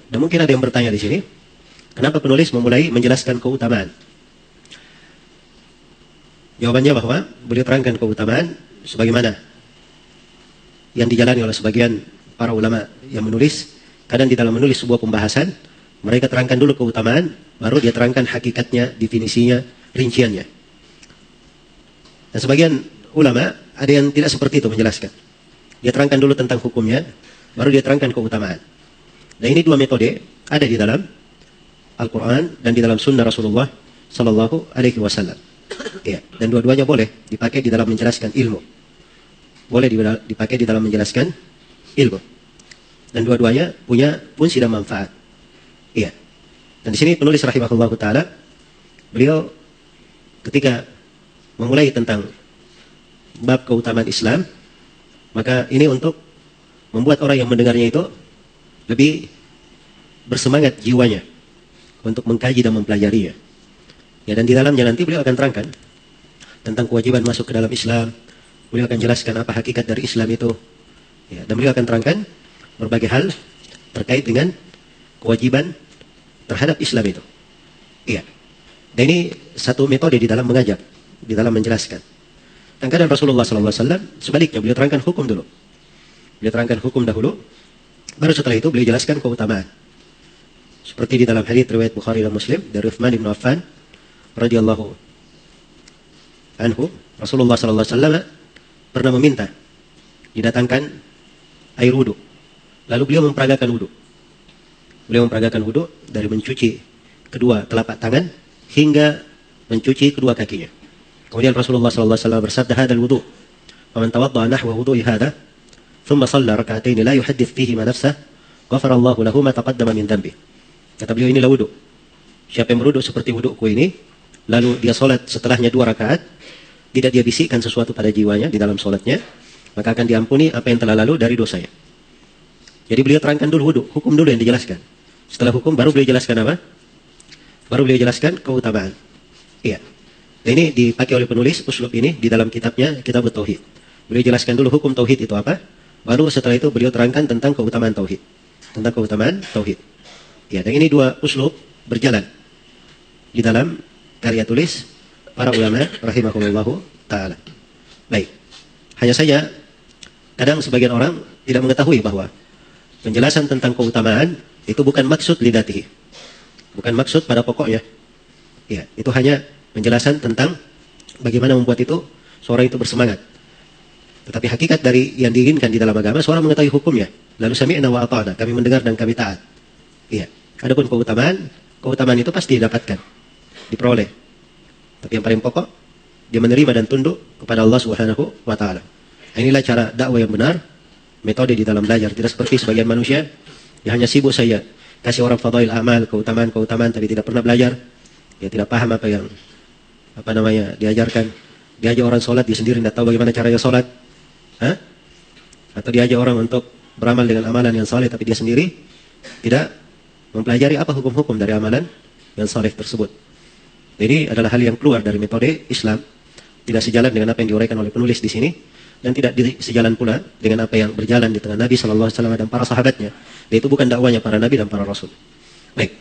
Dan mungkin ada yang bertanya di sini, kenapa penulis memulai menjelaskan keutamaan? Jawabannya bahwa beliau terangkan keutamaan sebagaimana yang dijalani oleh sebagian para ulama yang menulis. Kadang di dalam menulis sebuah pembahasan, mereka terangkan dulu keutamaan, baru dia terangkan hakikatnya, definisinya, rinciannya. Dan sebagian ulama ada yang tidak seperti itu menjelaskan. Dia terangkan dulu tentang hukumnya, baru dia terangkan keutamaan. Dan ini dua metode ada di dalam Al-Quran dan di dalam Sunnah Rasulullah Sallallahu Alaihi Wasallam. Ya, dan dua-duanya boleh dipakai di dalam menjelaskan ilmu. Boleh dipakai di dalam menjelaskan ilmu. Dan dua-duanya punya fungsi dan manfaat. Iya. Dan di sini penulis rahimahullah taala, beliau ketika memulai tentang bab keutamaan Islam, maka ini untuk membuat orang yang mendengarnya itu lebih bersemangat jiwanya untuk mengkaji dan mempelajarinya. Ya, dan di dalamnya nanti beliau akan terangkan tentang kewajiban masuk ke dalam Islam. Beliau akan jelaskan apa hakikat dari Islam itu. Ya, dan beliau akan terangkan berbagai hal terkait dengan kewajiban terhadap Islam itu. Iya. Dan ini satu metode di dalam mengajar, di dalam menjelaskan. Dan kadang Rasulullah SAW sebaliknya, beliau terangkan hukum dulu. Beliau terangkan hukum dahulu, baru setelah itu beliau jelaskan keutamaan. Seperti di dalam hadits riwayat Bukhari dan Muslim dari Uthman bin Affan radhiyallahu anhu, Rasulullah SAW pernah meminta didatangkan air wudu. Lalu beliau memperagakan wudu. Beliau memperagakan wudu dari mencuci kedua telapak tangan hingga mencuci kedua kakinya. Kemudian Rasulullah SAW bersabda, "Hadzal wudu, faman tawadda'a nahwa wudu'i hadza, thumma shalla rak'atayn la yuhaddits fihima nafsahu, ghafara Allahu lahu ma taqaddama min dhanbi." Kata beliau, inilah wudu. Siapa yang berwudu seperti wuduku ini, lalu dia salat setelahnya 2 rakaat, tidak dia bisikkan sesuatu pada jiwanya di dalam salatnya, maka akan diampuni apa yang telah lalu dari dosanya. Jadi beliau terangkan dulu wudu, hukum dulu yang dijelaskan. Setelah hukum baru beliau jelaskan apa? Baru beliau jelaskan keutamaan. Iya. Dan ini dipakai oleh penulis uslub ini di dalam kitabnya Kitab Tauhid. Beliau jelaskan dulu hukum tauhid itu apa, baru setelah itu beliau terangkan tentang keutamaan tauhid. Tentang keutamaan tauhid. Ya, dan ini dua uslub berjalan di dalam karya tulis para ulama rahimahullahu taala. Baik. Hanya saja kadang sebagian orang tidak mengetahui bahwa penjelasan tentang keutamaan itu bukan maksud lidatihi. Bukan maksud pada pokoknya. Ya, itu hanya penjelasan tentang bagaimana membuat itu seorang itu bersemangat. Tetapi hakikat dari yang diinginkan di dalam agama, seorang mengetahui hukumnya. Lalu sami'na wa ata'na, kami mendengar dan kami taat. Iya. Adapun keutamaan itu pasti didapatkan, diperoleh. Tapi yang paling pokok, dia menerima dan tunduk kepada Allah Subhanahu wa taala. Inilah cara dakwah yang benar, metode di dalam belajar. Tidak seperti sebagian manusia yang hanya sibuk saja kasih orang fadail amal, keutamaan tapi tidak pernah belajar. Dia tidak paham apa yang diajarkan. Dia ajak orang sholat, dia sendiri tidak tahu bagaimana caranya sholat. Atau dia ajak orang untuk beramal dengan amalan yang saleh, tapi dia sendiri tidak mempelajari apa hukum-hukum dari amalan yang saleh tersebut. Jadi adalah hal yang keluar dari metode Islam, tidak sejalan dengan apa yang diuraikan oleh penulis di sini, dan tidak sejalan pula dengan apa yang berjalan di tengah Nabi SAW dan para sahabatnya. Dan itu bukan dakwanya para Nabi dan para Rasul. Baik.